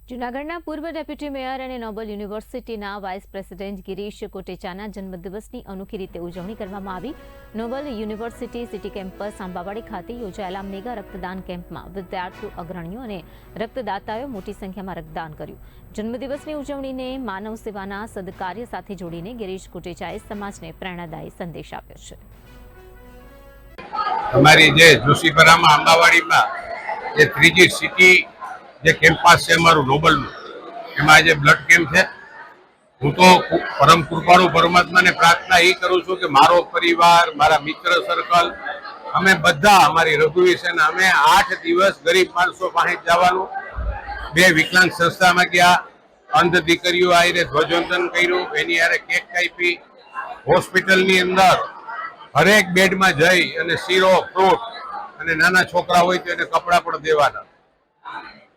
જૂનાગઢના પૂર્વ deputy mayor અને નોબલ યુનિવર્સિટીના વાઇસ પ્રેસિડેન્ટ ગિરીશ કોટેચાના જન્મદિવસની અનોખી રીતે ઉજવણી કરવામાં આવી। નોબલ યુનિવર્સિટી સિટી કેમ્પસ આંબાવાડી ખાતે યોજાયેલા મેગા રક્તદાન કેમ્પમાં વિદ્યાર્થીઓ, અગ્રણીઓ અને રક્તદાતાઓએ મોટી સંખ્યામાં રક્તદાન કર્યું। જન્મદિવસની ઉજવણીને માનવ સેવાના સદકાર્ય સાથે જોડીને ગિરીશ કોટેચાએ સમાજને પ્રેરણાદાયી સંદેશ આપ્યો છે। हमारी जे जोशीपरामा आंबावाड़ी जे त्रीजी सिटी जे केम्पस है अमरु नोबल एमां जे ब्लड केम्प है। हूँ तो परम कृपाळु परमात्मा ने प्रार्थना ये करूँ छूँ कि मारो परिवार, मारा मित्र सर्कल, अमे बधा अमारी रघुवीर सेना अमे 8 दिवस गरीब माणसों पासे जवानुं। 2 विकलांग संस्था में गया, अंध दीकरीओ आईरे ध्वजवंदन कर्युं, एनी हारे केक कापी, होस्पिटल अंदर हरेक बेड में जई अने सीरो, फ्रूट अने नाना छोकरा होय तो एने कपड़ा पण देवाना।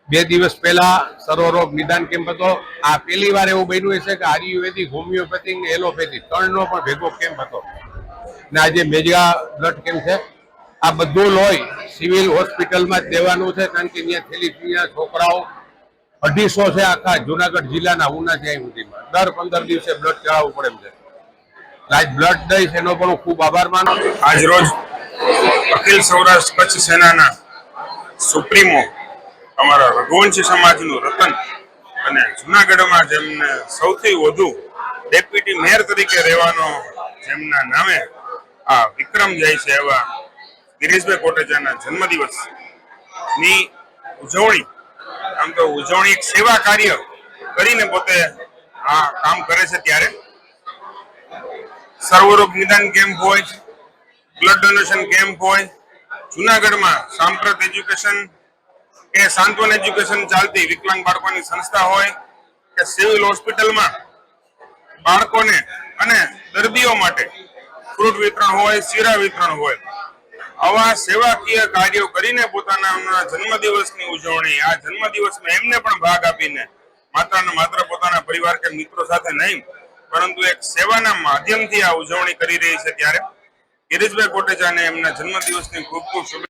2 दिवस पहला सर्वरोग निदान केम्प हतो। आ पहली वार एवुं बन्युं छे के आयुर्वेदिक, होमियोपेथिक ने एलोपेथिक त्रणनो पण भेगो केम्प हतो ने आज मेगा ब्लड केम्प छे। आ बधुं लोही सिविल होस्पिटल में देवानुं छे कारण के त्यां थेलीसीमिया छोकराओ 250 छे आखा जूनागढ़ जिल्लाना उनाथी અહીં સુધીમાં દર 15 દિવસે બ્લડ ચડાવવું પડે એમ છે। आज ब्लड दईश एनो पण खूब आभार मानु। आज रोज अखिल सौराष्ट्र कच्छ सेना सुप्रीमो अमरा रघुवंशी समाजनु रतन अने जूनागढ़मां जेमने सौथी वधु डेप्यूटी मेयर तरीके रहेवानो जेमना नामे आ विक्रम जाय छे एवा गिरीशभाई कोटेचाना जन्मदिवसनी उजवणी। आम तो उजवणी एक सेवा कार्य करीने पोते आ काम करे छे त्यारे सर्वरोग निदान केम्प होय, ब्लड डोनेशन केम्प होय, जूनागढ़ में सांप्रत एज्युकेशन के सांत्वन एज्युकेशन चालती विकलांग बाळकोनी संस्था होय के सिविल होस्पिटल में बाळकोने अने दर्दीओ माटे फ्रूट वितरण होय, सीरा वितरण होय, आवा सेवाकीय कार्यो करीने पोताना जन्मदिवसनी उजवणी आ जन्मदिवसमां एमने पण भाग आपीने मात्र ने मात्र पोताना परिवार के मित्रों साथे नहीं परंतु एक सेवाना माध्यमथी आ उजवणी करी रही है। त्यारे गिरीशभाई कोटेचा ने एमना जन्मदिवसनी खूब खूब शुभेच्छा।